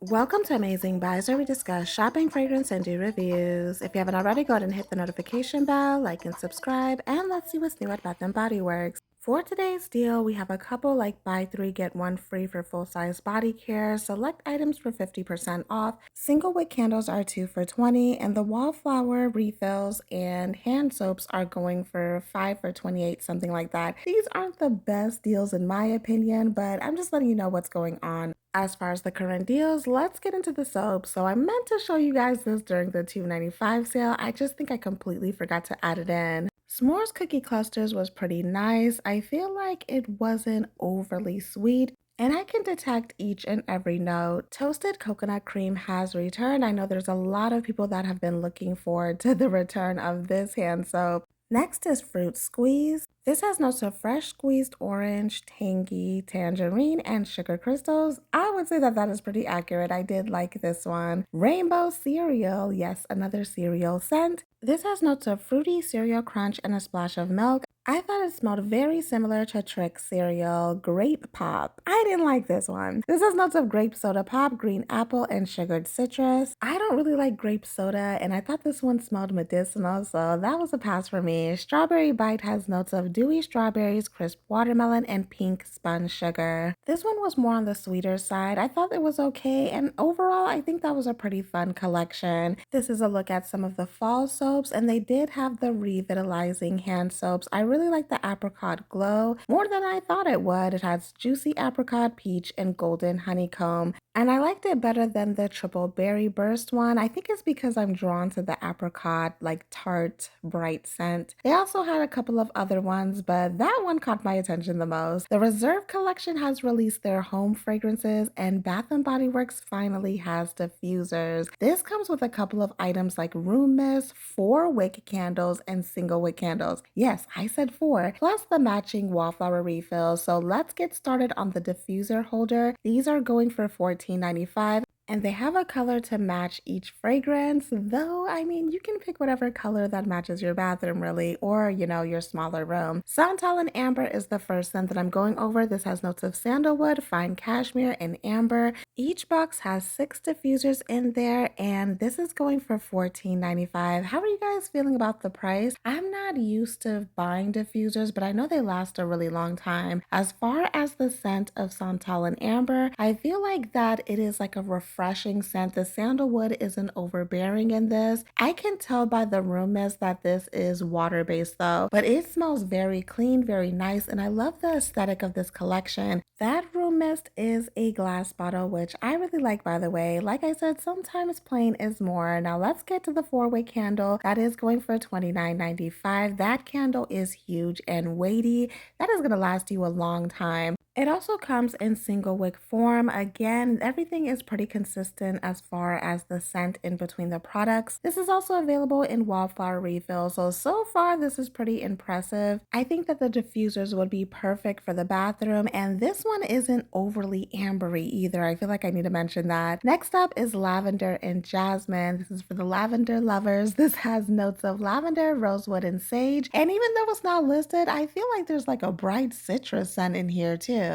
Welcome to Amazing Buys, where we discuss shopping, fragrance, and do reviews. If you haven't already, go ahead and hit the notification bell, like and subscribe, and let's see what's new at Bath Bodyworks. For today's deal, we have a couple like buy three, get one free for full-size body care, select items for 50% off, single wick candles are 2 for 20, and the wallflower refills and hand soaps are going for 5 for 28, something like that. These aren't the best deals in my opinion, but I'm just letting you know what's going on. As far as the current deals, let's get into the soap. So I meant to show you guys this during the $2.95 sale. I just think I completely forgot to add it in. S'mores cookie clusters was pretty nice. I feel like it wasn't overly sweet, and I can detect each and every note. Toasted coconut cream has returned. I know there's a lot of people that have been looking forward to the return of this hand soap. Next is fruit squeeze. This has notes of fresh squeezed orange, tangy, tangerine, and sugar crystals. I would say that that is pretty accurate. I did like this one. Rainbow cereal. Yes, another cereal scent. This has notes of fruity cereal crunch and a splash of milk. I thought it smelled very similar to Trick cereal, grape pop. I didn't like this one. This has notes of grape soda pop, green apple, and sugared citrus. I don't really like grape soda, and I thought this one smelled medicinal, so that was a pass for me. Strawberry bite has notes of dewy strawberries, crisp watermelon, and pink spun sugar. This one was more on the sweeter side. I thought it was okay, and overall, I think that was a pretty fun collection. This is a look at some of the fall soaps, and they did have the revitalizing hand soaps. I really like the apricot glow more than I thought it would. It has juicy apricot, peach, and golden honeycomb. And I liked it better than the triple berry burst one. I think it's because I'm drawn to the apricot, like tart, bright scent. They also had a couple of other ones, but that one caught my attention the most. The Reserve collection has released their home fragrances, and Bath Body Works finally has diffusers. This comes with a couple of items like room mist, 4 wick candles, and single wick candles. Yes, I said 4, plus the matching wallflower refills. So let's get started on the diffuser holder. These are going for $14.95. And they have a color to match each fragrance, though, I mean, you can pick whatever color that matches your bathroom, really, or, your smaller room. Santal and Amber is the first scent that I'm going over. This has notes of sandalwood, fine cashmere, and amber. Each box has 6 diffusers in there, and this is going for $14.95. How are you guys feeling about the price? I'm not used to buying diffusers, but I know they last a really long time. As far as the scent of Santal and Amber, I feel like that it is like a refreshing scent. The sandalwood isn't overbearing in this. I can tell by the room mist that this is water-based though, but it smells very clean, very nice, and I love the aesthetic of this collection. That room mist is a glass bottle, which I really like, by the way. Like I said, sometimes plain is more. Now let's get to the 4-wick candle. That is going for $29.95. That candle is huge and weighty. That is going to last you a long time. It also comes in single wick form. Again, everything is pretty consistent as far as the scent in between the products. This is also available in wallflower refills. So far, this is pretty impressive. I think that the diffusers would be perfect for the bathroom, and this one isn't overly ambery either. I feel like I need to mention that. Next up is lavender and jasmine. This is for the lavender lovers. This has notes of lavender, rosewood, and sage. And even though it's not listed, I feel like there's like a bright citrus scent in here too.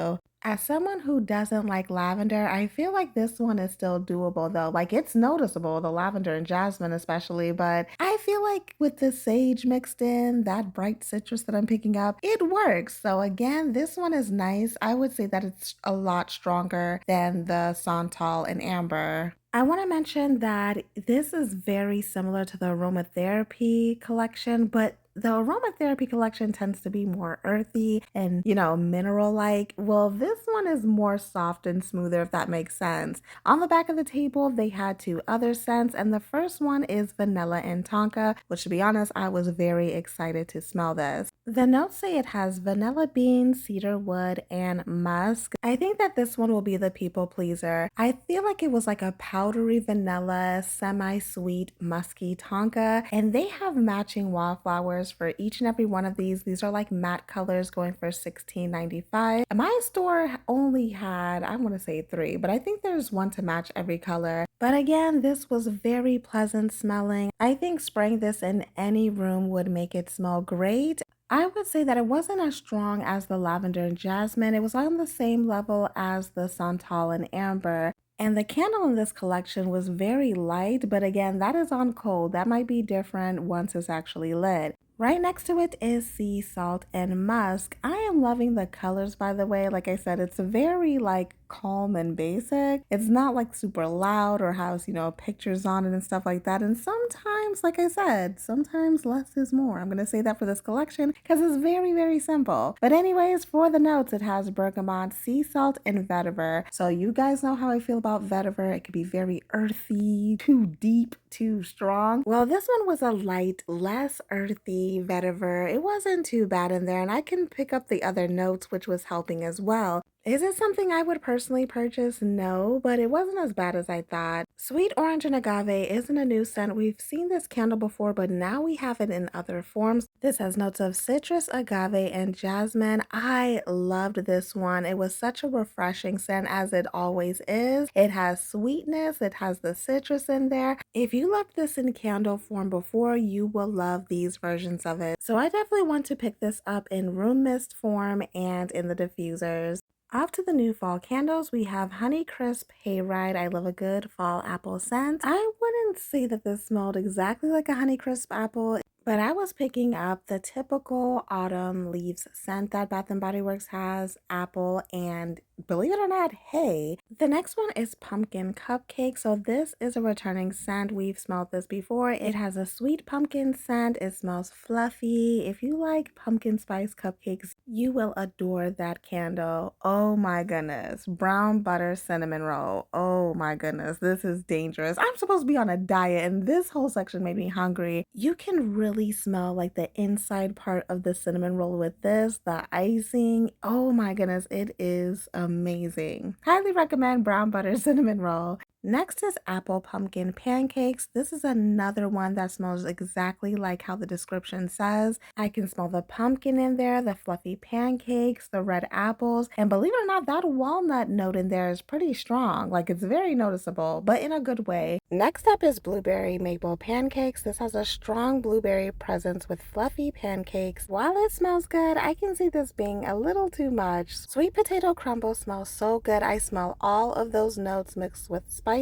As someone who doesn't like lavender, I feel like this one is still doable though. Like it's noticeable, the lavender and jasmine especially, but I feel like with the sage mixed in, that bright citrus that I'm picking up, it works. So again, this one is nice. I would say that it's a lot stronger than the Santal and Amber. I want to mention that this is very similar to the aromatherapy collection, but the aromatherapy collection tends to be more earthy and, mineral-like. Well, this one is more soft and smoother, if that makes sense. On the back of the table, they had 2 other scents, and the first one is vanilla and tonka, which to be honest, I was very excited to smell this. The notes say it has vanilla bean, cedar wood, and musk. I think that this one will be the people pleaser. I feel like it was like a powdery vanilla, semi-sweet, musky tonka, and they have matching wallflowers for each and every one of these. These are like matte colors going for $16.95. My store only had, I want to say 3, but I think there's one to match every color. But again, this was very pleasant smelling. I think spraying this in any room would make it smell great. I would say that it wasn't as strong as the lavender and jasmine. It was on the same level as the Santal and Amber. And the candle in this collection was very light, but again, that is on cold. That might be different once it's actually lit. Right next to it is sea salt and musk. I am loving the colors, by the way. Like I said, it's very like calm and basic. It's not like super loud or has, pictures on it and stuff like that. And sometimes, like I said, sometimes less is more. I'm going to say that for this collection because it's very, very simple. But anyways, for the notes, it has bergamot, sea salt, and vetiver. So you guys know how I feel about vetiver. It could be very earthy, too deep, too strong. Well, this one was a light, less earthy vetiver. It wasn't too bad in there, and I can pick up the other notes, which was helping as well. Is it something I would personally purchase? No, but it wasn't as bad as I thought. Sweet orange and agave isn't a new scent. We've seen this candle before, but now we have it in other forms. This has notes of citrus, agave, and jasmine. I loved this one. It was such a refreshing scent, as it always is. It has sweetness, it has the citrus in there. If you loved this in candle form before, you will love these versions of it. So I definitely want to pick this up in room mist form and in the diffusers. Off to the new fall candles, we have Honey Crisp Hayride. I love a good fall apple scent. I wouldn't say that this smelled exactly like a Honey Crisp apple, but I was picking up the typical autumn leaves scent that Bath Body Works has, apple, and believe it or not, hay. The next one is pumpkin cupcake. So this is a returning scent. We've smelled this before. It has a sweet pumpkin scent. It smells fluffy. If you like pumpkin spice cupcakes, you will adore that candle. Oh my goodness. Brown butter cinnamon roll. Oh my goodness. This is dangerous. I'm supposed to be on a diet and this whole section made me hungry. You can really smell like the inside part of the cinnamon roll with this, the icing. Oh my goodness. It is amazing. Highly recommend brown butter cinnamon roll. Next is apple pumpkin pancakes. This is another one that smells exactly like how the description says. I can smell the pumpkin in there, the fluffy pancakes, the red apples, and believe it or not, that walnut note in there is pretty strong. Like, it's very noticeable, but in a good way. Next up is blueberry maple pancakes. This has a strong blueberry presence with fluffy pancakes. While it smells good, I can see this being a little too much. Sweet potato crumble smells so good. I smell all of those notes mixed with spices.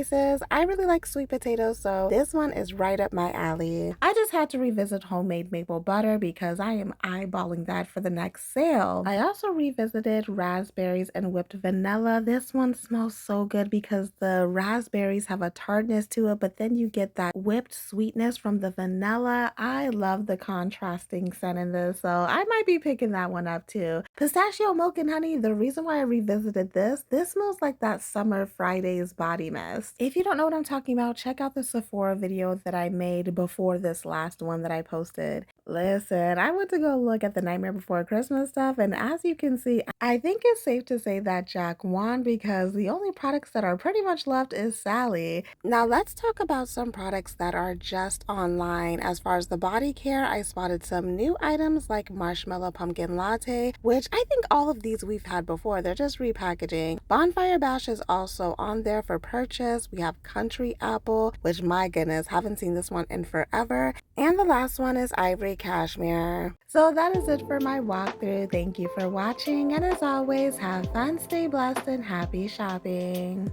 I really like sweet potatoes, so this one is right up my alley. I just had to revisit homemade maple butter because I am eyeballing that for the next sale. I also revisited raspberries and whipped vanilla. This one smells so good because the raspberries have a tartness to it, but then you get that whipped sweetness from the vanilla. I love the contrasting scent in this, so I might be picking that one up too. Pistachio milk and honey, the reason why I revisited this smells like that Summer Fridays body mist. If you don't know what I'm talking about, check out the Sephora video that I made before this last one that I posted. Listen, I went to go look at the Nightmare Before Christmas stuff, and as you can see, I think it's safe to say that Jack won because the only products that are pretty much left is Sally. Now let's talk about some products that are just online. As far as the body care, I spotted some new items like Marshmallow Pumpkin Latte, which I think all of these we've had before. They're just repackaging. Bonfire Bash is also on there for purchase. We have Country Apple, which my goodness, haven't seen this one in forever. And the last one is Ivory Cashmere. So that is it for my walkthrough. Thank you for watching, and as always, have fun, stay blessed, and happy shopping.